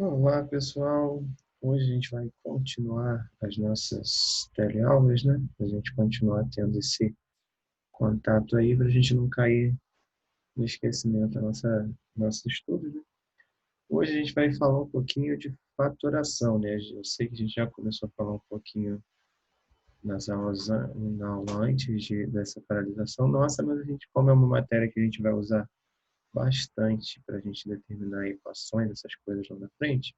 Olá, pessoal. Hoje a gente vai continuar as nossas teleaulas, né? A gente continuar tendo esse contato aí para a gente não cair no esquecimento da nosso estudo, né? Hoje a gente vai falar um pouquinho de fatoração, né? Eu sei que a gente já começou a falar um pouquinho nas aulas, na aula antes dessa paralisação nossa, mas a gente, como é uma matéria que a gente vai usar bastante para a gente determinar equações, essas coisas lá na frente,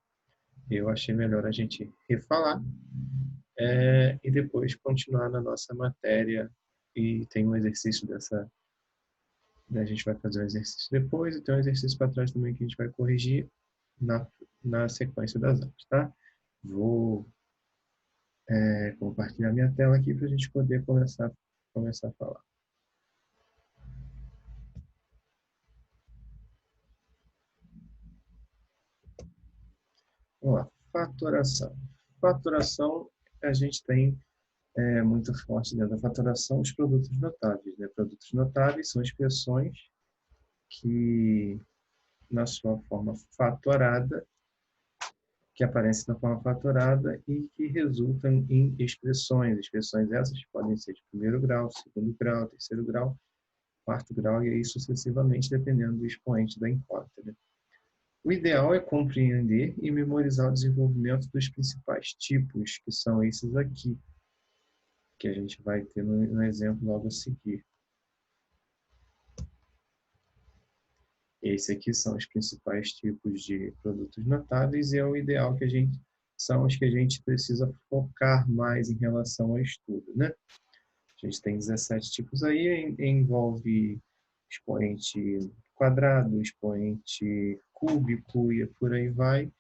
eu achei melhor a gente refalar e depois continuar na nossa matéria. E tem um exercício dessa, né, a gente vai fazer um exercício depois, e tem um exercício para trás também que a gente vai corrigir na sequência das aulas, tá? Vou compartilhar minha tela aqui para a gente poder começar a falar. Vamos lá, fatoração. Fatoração, a gente tem muito forte dentro da fatoração os produtos notáveis, né? Produtos notáveis são expressões que, na sua forma fatorada, que aparecem na forma fatorada e que resultam em expressões. Expressões essas podem ser de primeiro grau, segundo grau, terceiro grau, quarto grau e aí sucessivamente, dependendo do expoente da incógnita, né? O ideal é compreender e memorizar o desenvolvimento dos principais tipos, que são esses aqui, que a gente vai ter no exemplo logo a seguir. Esse aqui são os principais tipos de produtos notáveis e é o ideal que são os que a gente precisa focar mais em relação ao estudo, né? A gente tem 17 tipos aí, envolve expoente quadrado, expoente cúbico e por aí vai,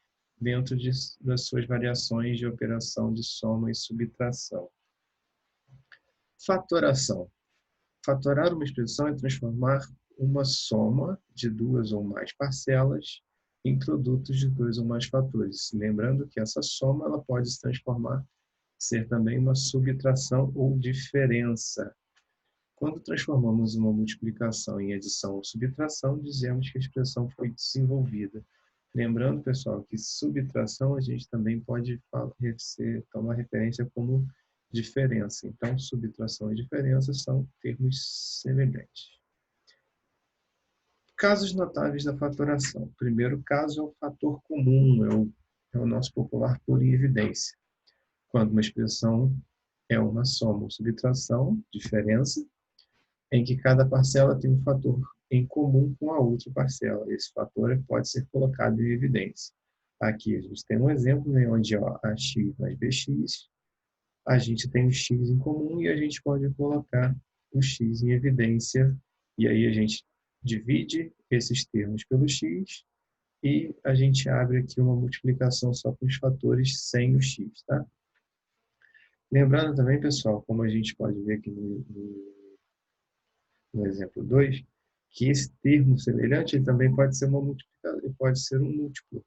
dentro das suas variações de operação de soma e subtração. Fatoração. Fatorar uma expressão é transformar uma soma de duas ou mais parcelas em produtos de dois ou mais fatores. Lembrando que essa soma ela pode se transformar, ser também uma subtração ou diferença. Quando transformamos uma multiplicação em adição ou subtração, dizemos que a expressão foi desenvolvida. Lembrando, pessoal, que subtração a gente também pode tomar referência como diferença. Então, subtração e diferença são termos semelhantes. Casos notáveis da fatoração. O primeiro caso é o fator comum, é o nosso popular por evidência. Quando uma expressão é uma soma ou subtração, diferença, em que cada parcela tem um fator em comum com a outra parcela. Esse fator pode ser colocado em evidência. Aqui a gente tem um exemplo, né, onde ax mais bx, a gente tem o x em comum e a gente pode colocar o x em evidência. E aí a gente divide esses termos pelo x e a gente abre aqui uma multiplicação só com os fatores sem o x, tá? Lembrando também, pessoal, como a gente pode ver aqui no exemplo 2, que esse termo semelhante ele também pode ser uma multiplicação, pode ser um múltiplo.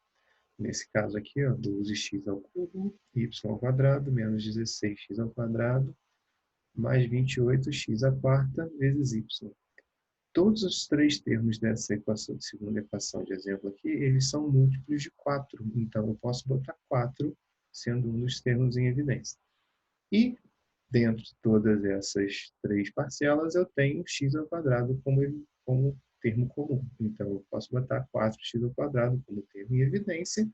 Nesse caso aqui, ó, 12x ao cubo, y ao quadrado, menos 16x ao quadrado, mais 28x à quarta, vezes y. Todos os três termos dessa equação, de segunda equação de exemplo aqui, eles são múltiplos de 4. Então, eu posso botar 4, sendo um dos termos em evidência. E, dentro de todas essas três parcelas, eu tenho x ao quadrado como termo comum. Então, eu posso botar 4x ao quadrado como termo em evidência,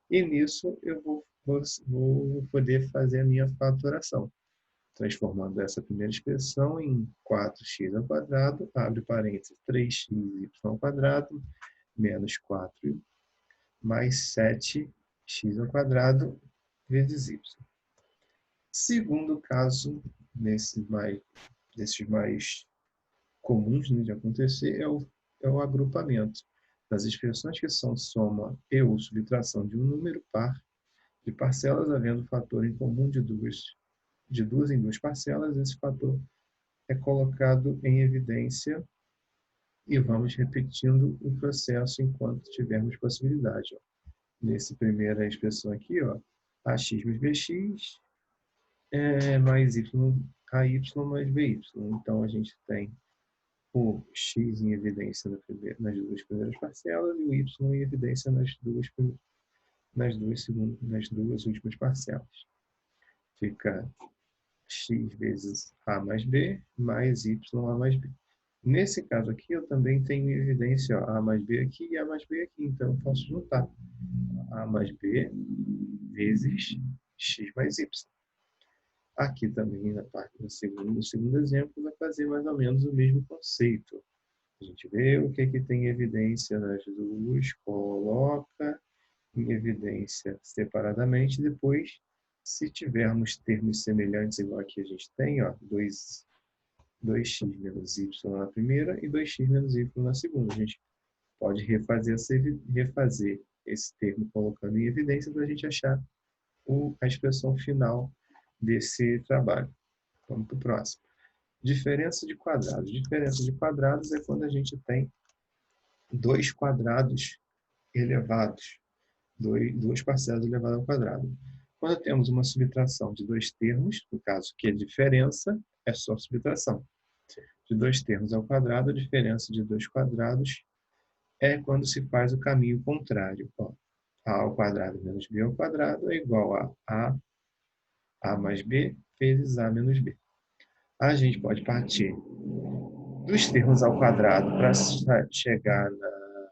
e nisso eu vou poder fazer a minha fatoração, transformando essa primeira expressão em 4x ao quadrado, abre parênteses, 3xy ao quadrado, menos 4 mais 7x ao quadrado vezes y. Segundo caso, desses mais comuns, né, de acontecer, é o agrupamento das expressões que são soma e ou subtração de um número par de parcelas, havendo fator em comum de duas em duas parcelas. Esse fator é colocado em evidência e vamos repetindo o processo enquanto tivermos possibilidade. Ó. Nessa primeira expressão aqui, ó, ax mais bx mais y, ay mais by. Então, a gente tem o x em evidência nas duas primeiras parcelas e o y em evidência nas duas nas duas últimas parcelas. Fica x vezes a mais b mais y a mais b. Nesse caso aqui, eu também tenho em evidência ó, a mais b aqui e a mais b aqui. Então, eu posso juntar a mais b vezes x mais y. Aqui também, na parte do segundo exemplo, vai fazer mais ou menos o mesmo conceito. A gente vê o que tem evidência nas duas, coloca em evidência separadamente. Depois, se tivermos termos semelhantes, igual aqui a gente tem, ó, 2x menos y na primeira e 2x menos y na segunda. A gente pode refazer esse termo colocando em evidência para a gente achar a expressão final desse trabalho. Vamos para o próximo. Diferença de quadrados. Diferença de quadrados é quando a gente tem dois quadrados elevados, duas parcelas elevadas ao quadrado. Quando temos uma subtração de dois termos, no caso que é diferença, é só subtração. De dois termos ao quadrado, a diferença de dois quadrados é quando se faz o caminho contrário. Ó, a ao quadrado menos b ao quadrado é igual a mais b vezes a menos b. A gente pode partir dos termos ao quadrado para chegar na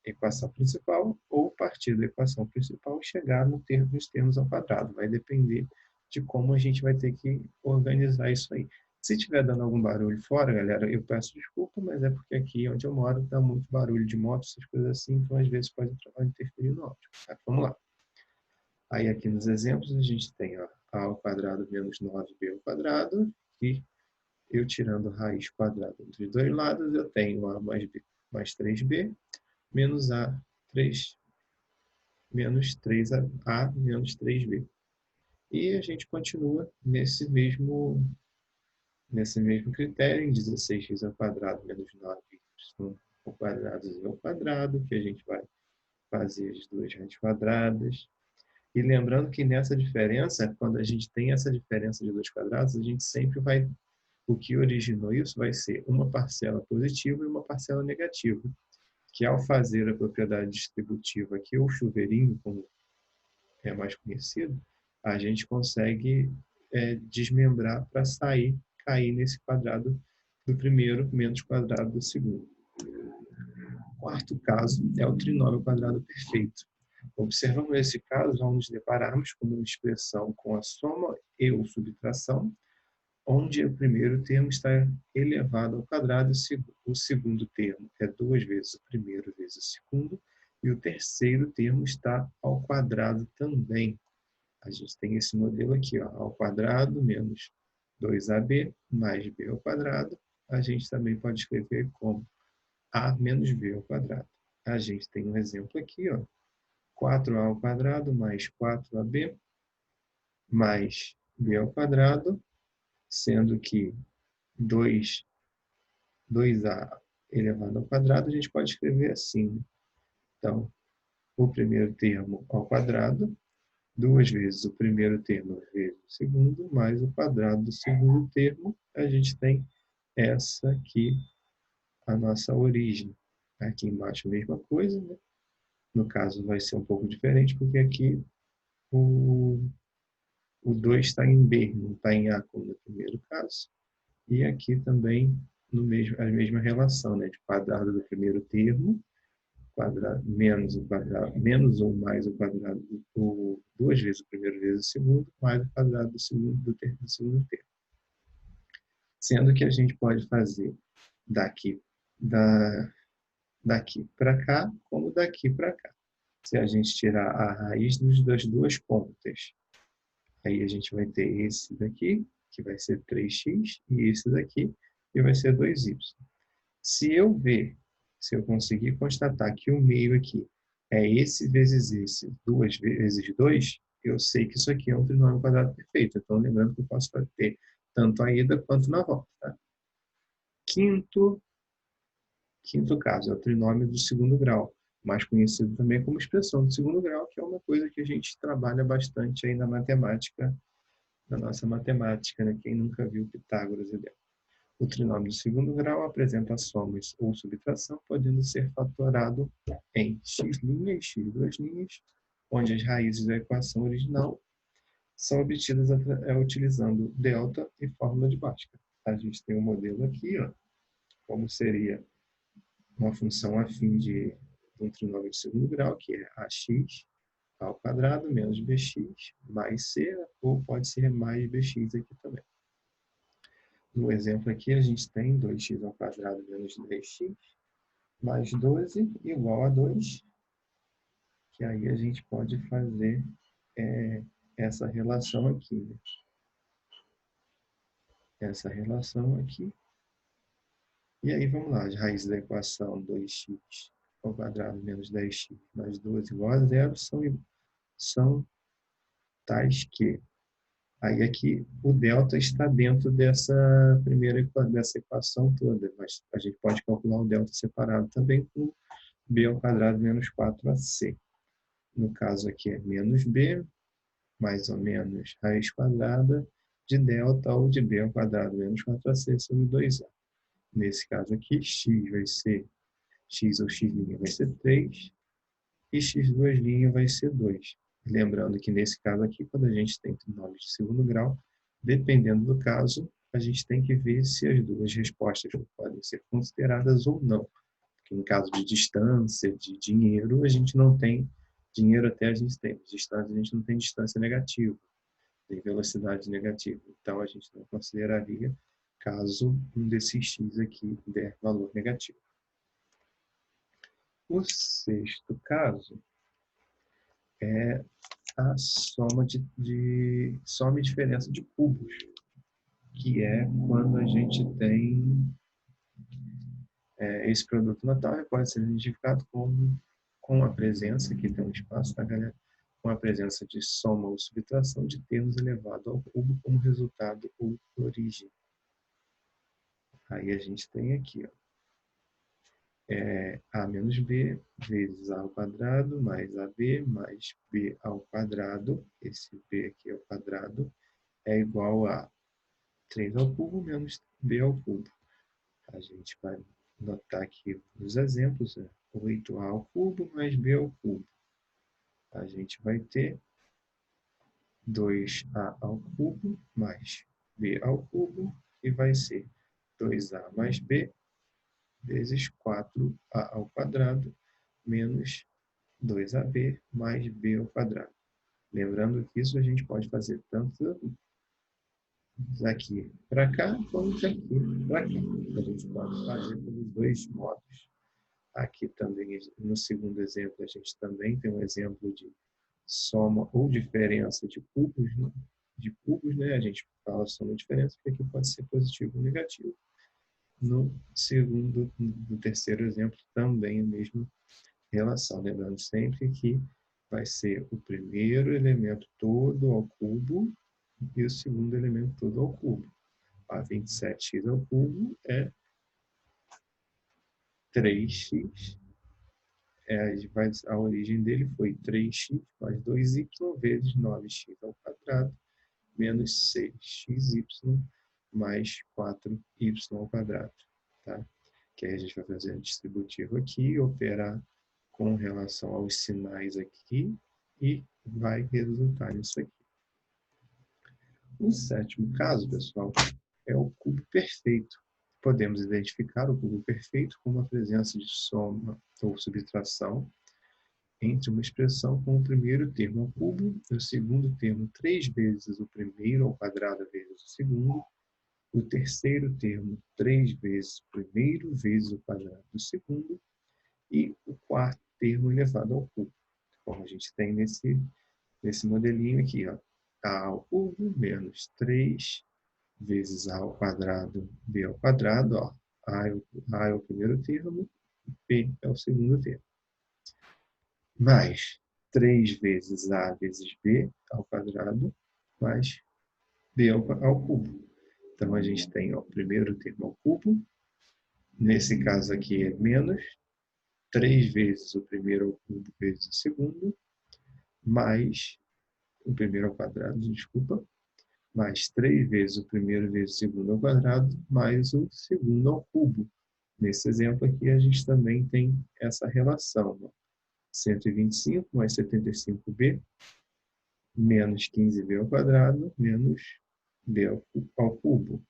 equação principal ou partir da equação principal e chegar nos termos ao quadrado. Vai depender de como a gente vai ter que organizar isso aí. Se estiver dando algum barulho fora, galera, eu peço desculpa, mas é porque aqui onde eu moro dá muito barulho de moto, essas coisas assim, então às vezes pode interferir no áudio. Tá? Vamos lá. Aí aqui nos exemplos a gente tem ó, a ao quadrado menos 9b ao quadrado, e eu tirando raiz quadrada dos dois lados, eu tenho a mais b mais 3b menos a 3 menos 3a menos 3b. E a gente continua nesse mesmo critério, em 16x ao quadrado menos 9y ao quadrado z ao quadrado, que a gente vai fazer as duas raízes quadradas. E lembrando que nessa diferença, quando a gente tem essa diferença de dois quadrados, a gente sempre vai... O que originou isso vai ser uma parcela positiva e uma parcela negativa, que ao fazer a propriedade distributiva aqui, ou chuveirinho, como é mais conhecido, a gente consegue desmembrar para cair nesse quadrado do primeiro menos quadrado do segundo. O quarto caso é o trinômio quadrado perfeito. Observando esse caso, vamos nos depararmos com uma expressão com a soma e ou subtração, onde o primeiro termo está elevado ao quadrado, o segundo termo é 2 vezes o primeiro vezes o segundo, e o terceiro termo está ao quadrado também. A gente tem esse modelo aqui, ó, ao quadrado menos 2ab mais b ao quadrado. A gente também pode escrever como a menos b ao quadrado. A gente tem um exemplo aqui, ó, 4a ao quadrado mais 4ab mais b ao quadrado, sendo que 2a elevado ao quadrado, a gente pode escrever assim. Então, o primeiro termo ao quadrado, 2 vezes o primeiro termo vezes o segundo, mais o quadrado do segundo termo, a gente tem essa aqui, a nossa origem. Aqui embaixo a mesma coisa, né? No caso vai ser um pouco diferente, porque aqui o 2 está em B, não está em A, como no primeiro caso. E aqui também a mesma relação, né? De quadrado do primeiro termo, quadrado menos o quadrado, menos ou mais o quadrado duas vezes o primeiro vezes o segundo, mais o quadrado do segundo termo. Sendo que a gente pode fazer daqui para cá, como daqui para cá. Se a gente tirar a raiz das duas pontas, aí a gente vai ter esse daqui, que vai ser 3x, e esse daqui, que vai ser 2y. Se eu conseguir constatar que o meio aqui é esse vezes esse, 2 vezes 2, eu sei que isso aqui é um trinômio quadrado perfeito. Então, lembrando que eu posso ter tanto a ida quanto na volta. Tá? Quinto caso é o trinômio do segundo grau, mais conhecido também como expressão do segundo grau, que é uma coisa que a gente trabalha bastante aí na matemática, na nossa matemática, né? Quem nunca viu Pitágoras e Leão. O trinômio do segundo grau apresenta somas ou subtração, podendo ser fatorado em x' e x2', onde as raízes da equação original são obtidas utilizando delta e fórmula de Bhaskara. A gente tem um modelo aqui, ó, como seria uma função afim de um trinômio de segundo grau, que é ax ao quadrado menos bx mais c, ou pode ser mais bx aqui também. No exemplo aqui, a gente tem 2x ao quadrado menos 10x mais 12 igual a 2, que aí a gente pode fazer essa relação aqui, né? Essa relação aqui. E aí, vamos lá, as raízes da equação 2x ao quadrado menos 10x mais 12 igual a 0 são tais que... Aí aqui o delta está dentro dessa dessa equação toda, mas a gente pode calcular o delta separado também com b ao quadrado menos 4ac. No caso aqui é menos b, mais ou menos raiz quadrada de delta ou de b ao quadrado menos 4ac sobre 2a. Nesse caso aqui, x vai ser, x ou x' vai ser 3, e x2' vai ser 2. Lembrando que nesse caso aqui, quando a gente tem trinômios de segundo grau, dependendo do caso, a gente tem que ver se as duas respostas podem ser consideradas ou não. Porque em caso de distância, de dinheiro, a gente não tem dinheiro, até a gente tem, distância a gente não tem distância negativa, tem velocidade negativa. Então a gente não consideraria caso um desses x aqui der valor negativo. O sexto caso é a soma soma e diferença de cubos, que é quando a gente tem esse produto notável, pode ser identificado com a presença, aqui tem um espaço, tá, galera? Com a presença de soma ou subtração de termos elevado ao cubo como resultado ou origem. Aí a gente tem aqui, ó, a menos b vezes a ao quadrado mais ab mais b ao quadrado, esse b aqui ao quadrado, é igual a 3 ao cubo menos b ao cubo. A gente vai notar aqui os exemplos, 8a ao cubo mais b ao cubo. A gente vai ter 2a ao cubo mais b ao cubo, e vai ser 2a mais b vezes 4a ao quadrado menos 2ab mais b ao quadrado. Lembrando que isso a gente pode fazer tanto daqui para cá, como daqui para cá. A gente pode fazer pelos dois modos. Aqui também, no segundo exemplo, a gente também tem um exemplo de soma ou diferença de cubos, né? A gente fala soma ou diferença, que aqui pode ser positivo ou negativo. No terceiro exemplo, também a mesma relação. Lembrando sempre que vai ser o primeiro elemento todo ao cubo e o segundo elemento todo ao cubo. A 27x ao cubo é 3x. A origem dele foi 3x mais 2y vezes 9x ao quadrado menos 6xy mais 4y ao quadrado. Tá? Que aí a gente vai fazer a distributiva aqui, operar com relação aos sinais aqui e vai resultar nisso aqui. O sétimo caso, pessoal, é o cubo perfeito. Podemos identificar o cubo perfeito como a presença de soma ou subtração entre uma expressão com o primeiro termo ao cubo e o segundo termo 3 vezes o primeiro ao quadrado vezes o segundo, o terceiro termo 3 vezes o primeiro vezes o quadrado do segundo e o quarto termo elevado ao cubo. Como a gente tem nesse modelinho aqui, ó, a ao cubo menos 3 vezes a ao quadrado, b ao quadrado, ó, a é o primeiro termo, b é o segundo termo. Mais 3 vezes a vezes b ao quadrado, mais b ao cubo. Então, a gente tem, ó, o primeiro termo ao cubo, nesse caso aqui é menos 3 vezes o primeiro ao cubo vezes o segundo, mais o primeiro ao quadrado, desculpa, mais 3 vezes o primeiro vezes o segundo ao quadrado, mais o segundo ao cubo. Nesse exemplo aqui, a gente também tem essa relação, ó. 125 mais 75b, menos 15b ao quadrado, menos b ao cubo.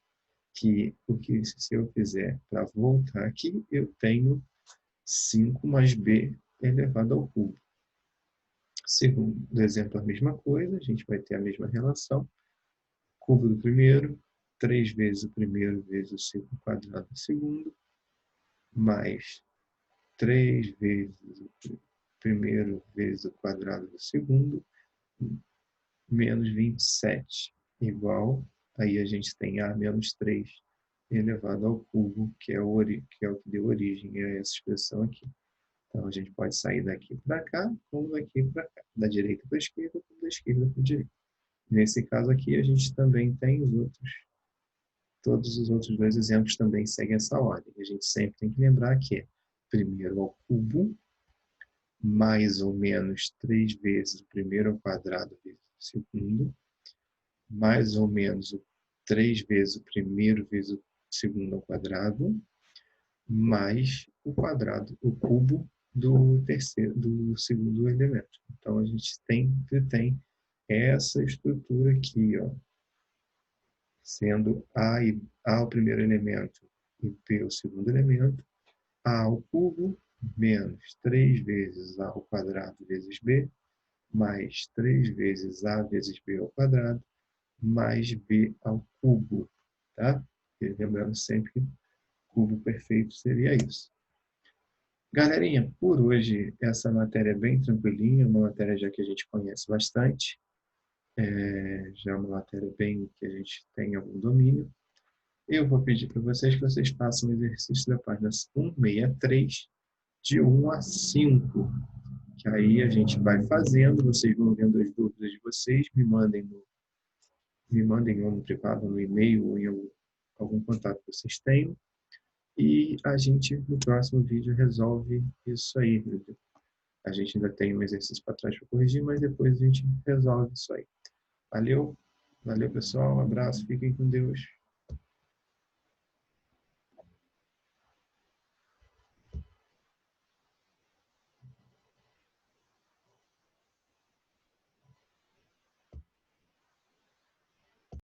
Que se eu fizer para voltar aqui, eu tenho 5 mais b elevado ao cubo. Segundo exemplo, a mesma coisa, a gente vai ter a mesma relação. Cubo do primeiro, 3 vezes o primeiro vezes o 5 quadrado do segundo, mais 3 vezes o primeiro vezes o quadrado do segundo, menos 27, igual, aí a gente tem a menos 3 elevado ao cubo, que é o que deu origem a essa expressão aqui. Então, a gente pode sair daqui para cá, como daqui para cá. Da direita para a esquerda, como da esquerda para a direita. Nesse caso aqui, a gente também tem todos os outros dois exemplos também seguem essa ordem. A gente sempre tem que lembrar que é primeiro ao cubo, mais ou menos 3 vezes o primeiro ao quadrado vezes o segundo, mais ou menos 3 vezes o primeiro vezes o segundo ao quadrado, mais o quadrado, o cubo do segundo elemento. Então, a gente sempre tem essa estrutura aqui, ó, sendo A o primeiro elemento e B o segundo elemento, A ao cubo menos 3 vezes A ao quadrado vezes B, mais 3 vezes A vezes B ao quadrado, mais B ao cubo, tá? E lembrando sempre que cubo perfeito seria isso. Galerinha, por hoje essa matéria é bem tranquilinha, uma matéria já que a gente conhece bastante, já é uma matéria bem que a gente tem algum domínio. Eu vou pedir para vocês que vocês façam o exercício da página 163, de 1 a 5, que aí a gente vai fazendo, vocês vão vendo as dúvidas de vocês, me mandem ou no privado, no e-mail, ou em algum contato que vocês tenham, e a gente, no próximo vídeo, resolve isso aí. A gente ainda tem um exercício para trás para corrigir, mas depois a gente resolve isso aí. Valeu, valeu pessoal, um abraço, fiquem com Deus.